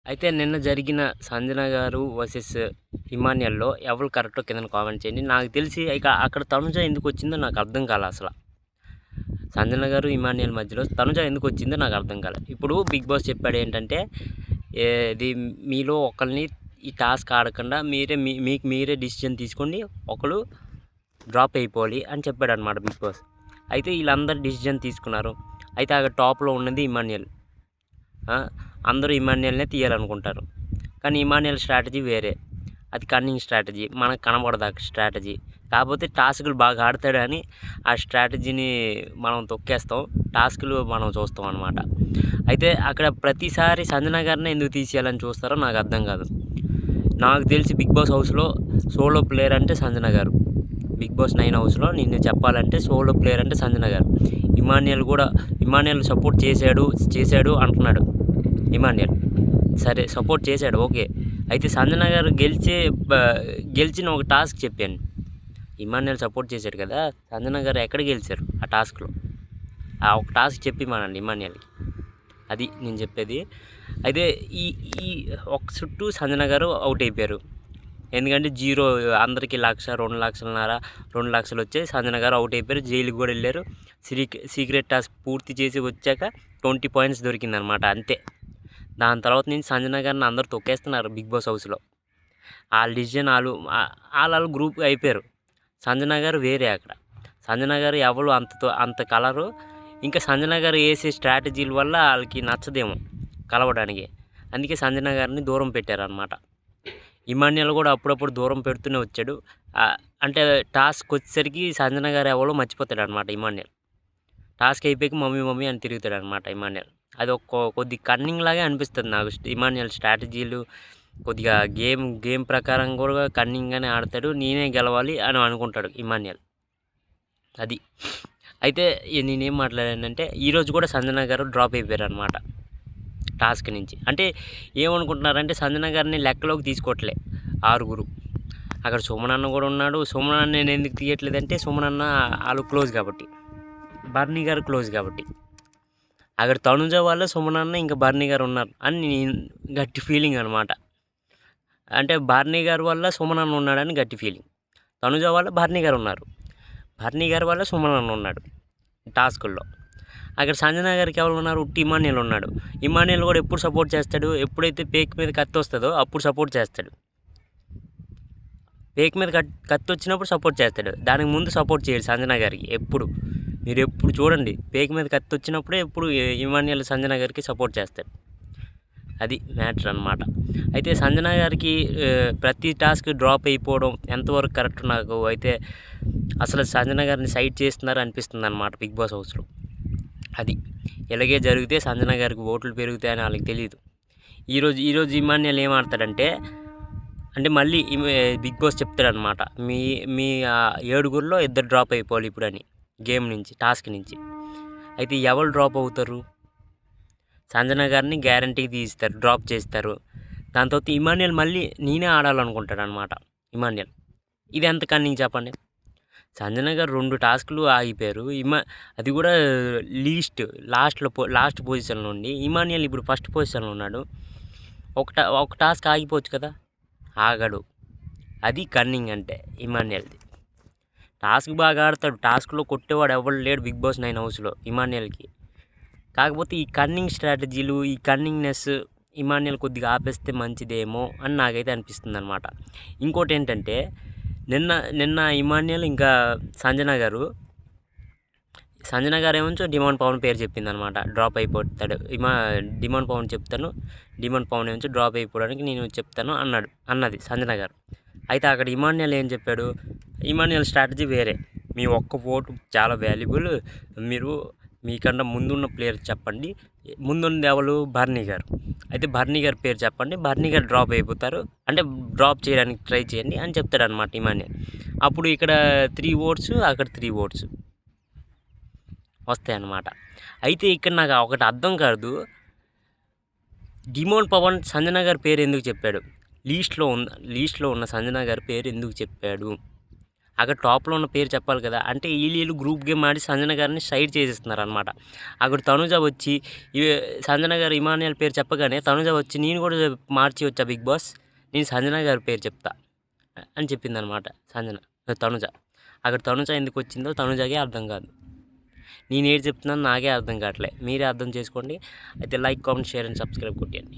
అయితే నిన్న జరిగిన సంజన గారు వర్సెస్ ఇమాన్యుయల్‌లో ఎవరు కరెక్టో కిందన కామెంట్ చేయండి. నాకు తెలిసి అక్కడ తనుజ ఎందుకొచ్చిందో నాకు అర్థం కాలే అసల. సంజన గారు, ఇమాన్యుయల్ మధ్యలో తనుజ ఎందుకొచ్చిందో నాకు అర్థం కాలే. ఇప్పుడు బిగ్ బాస్ చెప్పాడు ఏంటంటే, ఇది మీలో ఒకళ్ళని ఈ టాస్క్ ఆడకుండా మీకు మీరే డిసిషన్ తీసుకోండి. ఒకళ్ళు డ్రాప్ అయిపోవాలి అని చెప్పాడనమాట బిగ్ బాస్. అయితే వీళ్ళందరూ డిసిషన్ తీసుకున్నారు. అయితే అక్కడ టాప్‌లో ఉన్నది ఇమాన్యుయల్. అందరూ ఇమాన్యుయల్నే తీయాలనుకుంటారు. కానీ ఇమాన్యుయల్ స్ట్రాటజీ వేరే. అది కన్నింగ్ స్ట్రాటజీ. మనకు కనబడదు ఆ స్ట్రాటజీ. కాకపోతే టాస్కులు బాగా ఆడతాడని ఆ స్ట్రాటజీని మనం తొక్కేస్తాం. టాస్కులు మనం చూస్తాం అనమాట. అయితే అక్కడ ప్రతిసారి సంజన గారిని ఎందుకు తీసేయాలని చూస్తారో నాకు అర్థం కాదు. నాకు తెలిసి బిగ్ బాస్ హౌస్లో సోలో ప్లేయర్ అంటే సంజన గారు. బిగ్ బాస్ 9 హౌస్లో నేను చెప్పాలంటే సోలో ప్లేయర్ అంటే సంజన గారు. ఇమాన్యుయల్ సపోర్ట్ చేశాడు అంటున్నాడు ఇమాన్యుయల్. సరే సపోర్ట్ చేశాడు, ఓకే. అయితే సంజన గారు గెలిచిన ఒక టాస్క్ చెప్పాను. ఇమాన్యుయల్ సపోర్ట్ చేశాడు కదా, సంజన గారు ఎక్కడ గెలిచారు ఆ టాస్క్లో? ఆ ఒక టాస్క్ చెప్పి మనండి ఇమాన్యుయల్కి. అది నేను చెప్పేది. అయితే ఈ ఈ ఒక చుట్టూ సంజన గారు అవుట్ అయిపోయారు. ఎందుకంటే జీరో, అందరికీ 1,00,000, 2 లక్షలు వచ్చాయి. సంజన గారు అవుట్ అయిపోయారు, జైలుకి కూడా వెళ్ళారు. సీక్రెట్ టాస్క్ పూర్తి చేసి వచ్చాక 20 పాయింట్స్ దొరికిందనమాట, అంతే. దాని తర్వాత నుంచి సంజన గారిని అందరూ తొక్కేస్తున్నారు బిగ్ బాస్ హౌస్లో. వాళ్ళ డిసిజన్ వాళ్ళు గ్రూప్ అయిపోయారు. సంజన గారు వేరే. అక్కడ సంజన గారు ఎవరు అంత కలరు. ఇంకా సంజన గారు వేసే స్ట్రాటజీల వల్ల వాళ్ళకి నచ్చదేమో కలవడానికి. అందుకే సంజన గారిని దూరం పెట్టారనమాట. ఇమాన్యుయల్ కూడా అప్పుడప్పుడు దూరం పెడుతూనే వచ్చాడు. అంటే టాస్క్ వచ్చేసరికి సంజన గారు ఎవరో మర్చిపోతాడు అనమాట ఇమాన్యుయల్. టాస్క్ అయిపోయాక మమ్మీ అని తిరుగుతాడు అనమాట ఇమాన్యుయల్. అది కొద్ది కన్నింగ్ లాగే అనిపిస్తుంది నాకు. ఇమాన్యుయల్ స్ట్రాటజీలు కొద్దిగా గేమ్ ప్రకారం కూడా కన్నింగ్గానే ఆడతాడు. నేనే గెలవాలి అని అనుకుంటాడు ఇమాన్యుయల్. అది. అయితే నేనేం మాట్లాడానంటే, ఈరోజు కూడా సంజన గారు డ్రాప్ అయిపోయారు అనమాట టాస్క్ నుంచి. అంటే ఏమనుకుంటున్నారంటే సంజన గారిని లెక్కలోకి తీసుకోవట్లే 6. అక్కడ సుమనన్న కూడా ఉన్నాడు. సుమనన్న నేను ఎందుకు తీయట్లేదంటే, సుమనన్న వాళ్ళు క్లోజ్ కాబట్టి, బర్నీ గారు క్లోజ్ కాబట్టి. అక్కడ తనుజ వల్ల సుమనన్న ఇంకా బర్నీ గారు ఉన్నారు అని నేను గట్టి ఫీలింగ్ అనమాట. అంటే బర్నీ గారి వల్ల సుమనన్న ఉన్నాడని గట్టి ఫీలింగ్. తనుజ వల్ల బర్నీ గారు ఉన్నారు, బర్నీ గారి వల్ల సుమనన్న ఉన్నాడు టాస్కుల్లో. అక్కడ సంజన గారికి ఎవరు ఉన్నారు? ఉట్టి ఇమాన్యుయల్ ఉన్నాడు. ఇమాన్యుయల్ కూడా ఎప్పుడు సపోర్ట్ చేస్తాడు? ఎప్పుడైతే పేక్ మీద కత్తి వస్తుందో అప్పుడు సపోర్ట్ చేస్తాడు. పేక్ మీద కత్తి వచ్చినప్పుడు సపోర్ట్ చేస్తాడు. దానికి ముందు సపోర్ట్ చేయడు సంజన గారికి ఎప్పుడు. మీరు ఎప్పుడు చూడండి, పేక్ మీద కత్తి వచ్చినప్పుడే ఎప్పుడు ఇమాన్యుయల్ సంజన గారికి సపోర్ట్ చేస్తాడు. అది మ్యాటర్ అనమాట. అయితే సంజన గారికి ప్రతి టాస్క్ డ్రాప్ అయిపోవడం ఎంతవరకు కరెక్ట్ నాకు అయితే అసలు సంజన గారిని సైడ్ చేస్తున్నారు అనిపిస్తుంది అనమాట బిగ్ బాస్ హౌస్లో. అది ఇలాగే జరిగితే సంజన గారికి ఓట్లు పెరుగుతాయని వాళ్ళకి తెలియదు. ఈరోజు ఇమాన్యుయల్ ఏం ఆడతాడంటే, అంటే మళ్ళీ బిగ్ బాస్ చెప్తాడనమాట, మీ 7గురిలో 2 డ్రాప్ అయిపోవాలి ఇప్పుడు అని, గేమ్ నుంచి, టాస్క్ నుంచి. అయితే ఎవరు డ్రాప్ అవుతారు? సంజన గారిని గ్యారంటీకి తీస్తారు, డ్రాప్ చేస్తారు. దాని తర్వాత ఇమాన్యుయల్ మళ్ళీ నేనే ఆడాలనుకుంటాడు అనమాట ఇమాన్యుయల్. ఇది ఎంత కన్నింగ్ చెప్పండి. సంజన గారు 2 టాస్కులు ఆగిపోయారు. అది కూడా లాస్ట్ పొజిషన్లో ఉండి, ఇమాన్యుయల్ ఇప్పుడు ఫస్ట్ పొజిషన్లో ఉన్నాడు. ఒక టాస్క్ ఆగిపోవచ్చు కదా, ఆగడు. అది కన్నింగ్ అంటే ఇమాన్యుయల్ది. టాస్క్ బాగా ఆడతాడు, టాస్క్లో కొట్టేవాడు ఎవరు లేడు బిగ్ బాస్ 9 హౌస్లో ఇమాన్యుయల్కి. కాకపోతే ఈ కన్నింగ్ స్ట్రాటజీలు, ఈ కన్నింగ్నెస్ ఇమాన్యుయల్ కొద్దిగా ఆపేస్తే మంచిదేమో అని నాకైతే అనిపిస్తుంది అనమాట. ఇంకోటి ఏంటంటే, నిన్న ఇమాన్యుయల్ ఇంకా సంజన గారు ఏమో డిమాండ్ పవన్ పేరు చెప్పింది అనమాట, డ్రాప్ అయిపోతాడు. డిమాండ్ పవన్ చెప్తాను, డిమాండ్ పవన్ ఏమో డ్రాప్ అయిపోవడానికి నేను చెప్తాను అన్నది సంజన గారు. అయితే అక్కడ ఇమాన్యుయల్ ఏం చెప్పాడు? ఇమాన్యుయల్ స్ట్రాటజీ వేరే. మీ ఒక్క ఓటు చాలా వాల్యుబుల్, మీరు మీకన్నా ముందున్న ప్లేయర్ చెప్పండి. ముందున్నది ఎవరు? బర్నీ గారు. అయితే బర్నీ గారి పేరు చెప్పండి, బర్నీ గారు డ్రాప్ అయిపోతారు, అంటే డ్రాప్ చేయడానికి ట్రై చేయండి అని చెప్తాడు అనమాట ఇమాన్యుయల్. అప్పుడు ఇక్కడ 3 ఓట్స్, అక్కడ 3 ఓట్స్ వస్తాయి అన్నమాట. అయితే ఇక్కడ నాకు ఒకటి అర్థం కాదు, డిమాండ్ పవన్ సంజన గారి పేరు ఎందుకు చెప్పాడు? లీస్ట్లో ఉన్న సంజన గారి పేరు ఎందుకు చెప్పాడు? అక్కడ టాప్లో ఉన్న పేరు చెప్పాలి కదా. అంటే వీళ్ళు గ్రూప్ గేమ్ ఆడి సంజన గారిని సైడ్ చేసేస్తున్నారు అనమాట. అక్కడ తనుజ వచ్చి సంజన గారు ఇమాన్యుయల్ పేరు చెప్పగానే తనుజ వచ్చి నేను కూడా మార్చి వచ్చా బిగ్ బాస్, నేను సంజన గారి పేరు చెప్తా అని చెప్పిందనమాట తనుజ. అక్కడ తనుజ ఎందుకు వచ్చిందో తనుజకే అర్థం కాదు. నేను ఏది చెప్తున్నాను నాకే అర్థం కావట్లే. మీరే అర్థం చేసుకోండి. అయితే like, comment, share and subscribe కొట్టండి.